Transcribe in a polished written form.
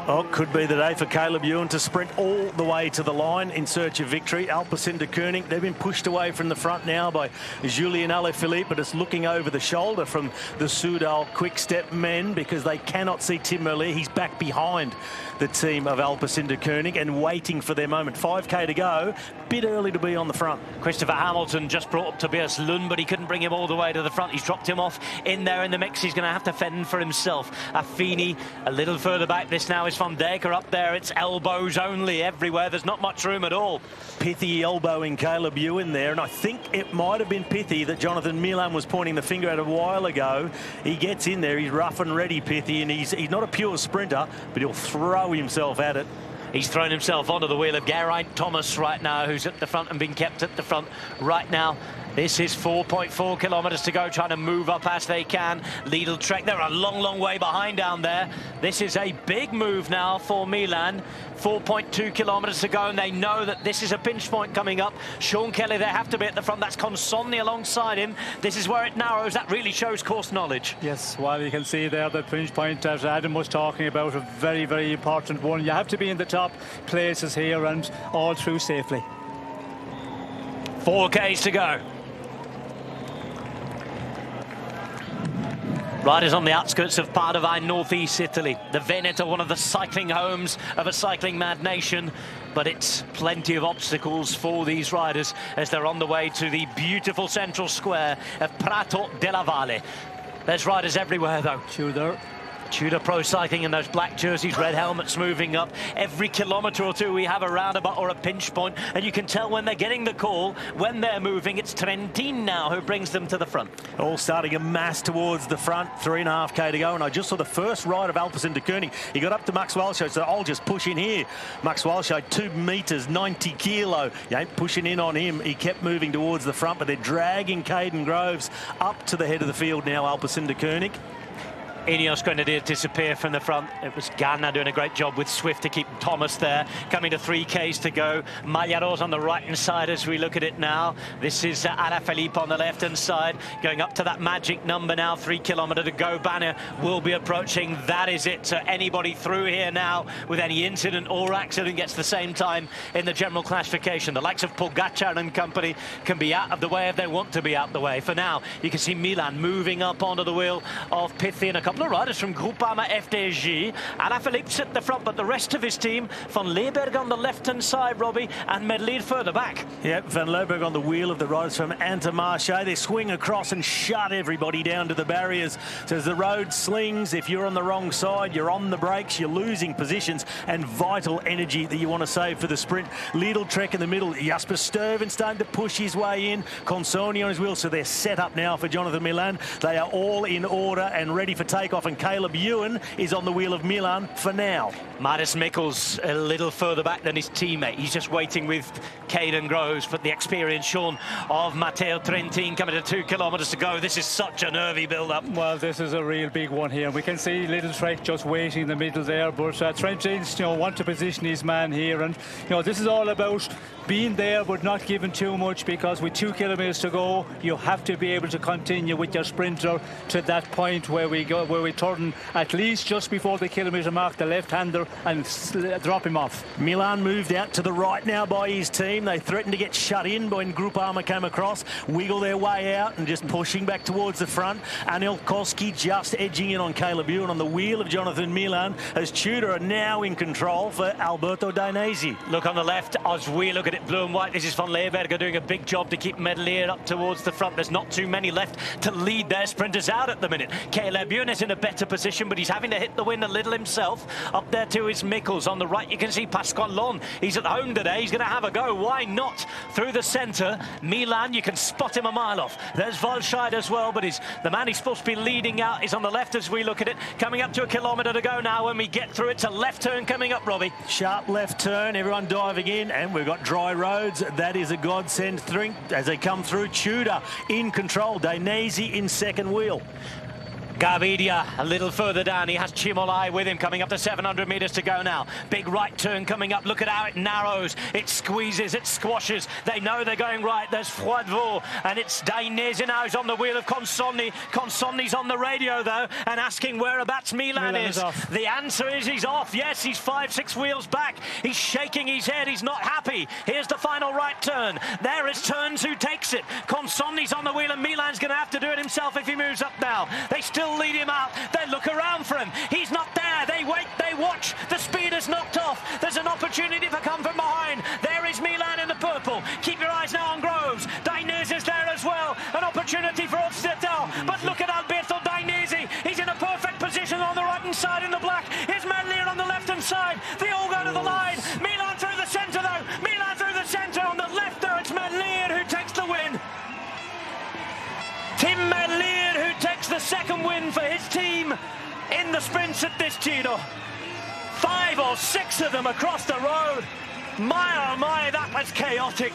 Oh, could be the day for Caleb Ewan to sprint all the way to the line in search of victory. Alpecin-Deceuninck, they've been pushed away from the front now by Julien Alaphilippe, but it's looking over the shoulder from the Soudal-QuickStep men because they cannot see Tim Merlier. He's back behind the team of Alpecin-Deceuninck and waiting for their moment. 5K to go, bit early to be on the front. Christopher Hamilton just brought up Tobias Lund, but he couldn't bring him all the way to the front. He's dropped him off in there in the mix. He's going to have to fend for himself. Affini a little further back. This now is Van Dijk up there. It's elbows only everywhere. There's not much room at all. Pithy elbowing Caleb Ewan there, and I think it might have been Pithy that Jonathan Milan was pointing the finger at a while ago. He gets in there, he's rough and ready, Pithy, and he's not a pure sprinter, but he'll throw himself at it. He's thrown himself onto the wheel of Geraint Thomas right now, who's at the front and being kept at the front right now. This is 4.4 kilometers to go, trying to move up as they can. Lidl Trek, they're a long, long way behind down there. This is a big move now for Milan. 4.2 kilometers to go, and they know that this is a pinch point coming up. Sean Kelly, they have to be at the front. That's Consonni alongside him. This is where it narrows. That really shows course knowledge. Yes, well, you can see there the pinch point that Adam was talking about, a very, very important one. You have to be in the top places here and all through safely. 4Ks to go. Riders on the outskirts of Padova in northeast Italy. The Veneto, one of the cycling homes of a cycling mad nation. But it's plenty of obstacles for these riders as they're on the way to the beautiful central square of Prato della Valle. There's riders everywhere though. Tudor Pro Cycling in those black jerseys, red helmets moving up. Every kilometre or two we have a roundabout or a pinch point, and you can tell when they're getting the call, when they're moving. It's Trentin now who brings them to the front. All starting a mass towards the front, 3.5K to go, and I just saw the first ride of Alpecin-Deceuninck. He got up to Max Walscheid, so I'll just push in here. Max Walscheid, 2 metres, 90 kilo. You ain't pushing in on him. He kept moving towards the front, but they're dragging Caden Groves up to the head of the field now, Alpecin-Deceuninck. Ineos going to disappear from the front. It was Ghana doing a great job with Swift to keep Thomas there. Coming to 3Ks to go. Malheros on the right-hand side as we look at it now. This is Alaphilippe on the left-hand side. Going up to that magic number now, 3 kilometres to go. Banner will be approaching. That is it. So anybody through here now with any incident or accident gets the same time in the general classification. The likes of Pogacar and company can be out of the way if they want to be out of the way. For now, you can see Milan moving up onto the wheel of Pithy and a couple of riders from Groupama FDJ. Alaphilippe's at the front, but the rest of his team, Van Leeuwenberg on the left-hand side, Robbie, and Merlier further back. Yep, Van Leeuwenberg on the wheel of the riders from Intermarché. They swing across and shut everybody down to the barriers. So as the road slings, if you're on the wrong side, you're on the brakes, you're losing positions and vital energy that you want to save for the sprint. Lidl Trek in the middle. Jasper Stuyven starting to push his way in. Consonni on his wheel, so they're set up now for Jonathan Milan. They are all in order and ready for takeoff. And Caleb Ewan is on the wheel of Milan for now. Maris Mikkels a little further back than his teammate. He's just waiting with Caden Groves, but the experienced Sean of Matteo Trentin coming to 2 kilometres to go. This is such a nervy build-up. Well, this is a real big one here. We can see Little Trek just waiting in the middle there, but Trentin's, want to position his man here, and this is all about being there but not giving too much, because with 2 kilometres to go, you have to be able to continue with your sprinter to that point where we turn at least just before the kilometre mark, the left-hander, and drop him off. Milan moved out to the right now by his team. They threatened to get shut in when Groupama came across, wiggle their way out and just pushing back towards the front. Anil Koski just edging in on Caleb Ewan on the wheel of Jonathan Milan, as Tudor are now in control for Alberto Dainese. Look on the left as we look at it, blue and white. This is Van Leeuwenberg doing a big job to keep Merlier up towards the front. There's not too many left to lead their sprinters out at the minute. Caleb Ewan is in a better position, but he's having to hit the wind a little himself. Up there too is Mikkels. On the right you can see Pascal Lon. He's at home today. He's going to have a go. Why not? Through the centre, Milan, you can spot him a mile off. There's Walscheid as well, but the man he's supposed to be leading out is on the left as we look at it. Coming up to 1 kilometre to go now. When we get through, it's a left turn coming up, Robbie. Sharp left turn, everyone diving in, and we've got dry roads. That is a godsend as they come through. Tudor in control, Dainese in second wheel. Gaviria a little further down. He has Chimolai with him, coming up to 700 metres to go now. Big right turn coming up. Look at how it narrows. It squeezes, it squashes. They know they're going right. There's Froidevaux, and it's Dainese now who's on the wheel of Consonni. Consonni's on the radio, though, and asking whereabouts Milan is. The answer is he's off. Yes, he's 5-6 wheels back. He's shaking his head. He's not happy. Here's the final right turn. There is Turns who takes it. Consonni's on the wheel, and Milan's going to have to do it himself if he moves up now. They still lead him out. They look around for him. He's not there. They wait, they watch. The speed is knocked off. There's an opportunity to come from behind. There is Milan in the purple. Keep your eyes now on Groves. Dainese is there as well. An opportunity for Ostetal. But look at Alberto Dainese. He's in a perfect position on the right-hand side in the black. Here's Merlier on the left-hand side. They all go to the line. Milan through the centre, though. Milan through the centre. On the left, though, it's Merlier who takes the win. Tim Merlier who takes the second win for his team in the sprints at this Giro. 5 or 6 of them across the road. My, oh my, that was chaotic.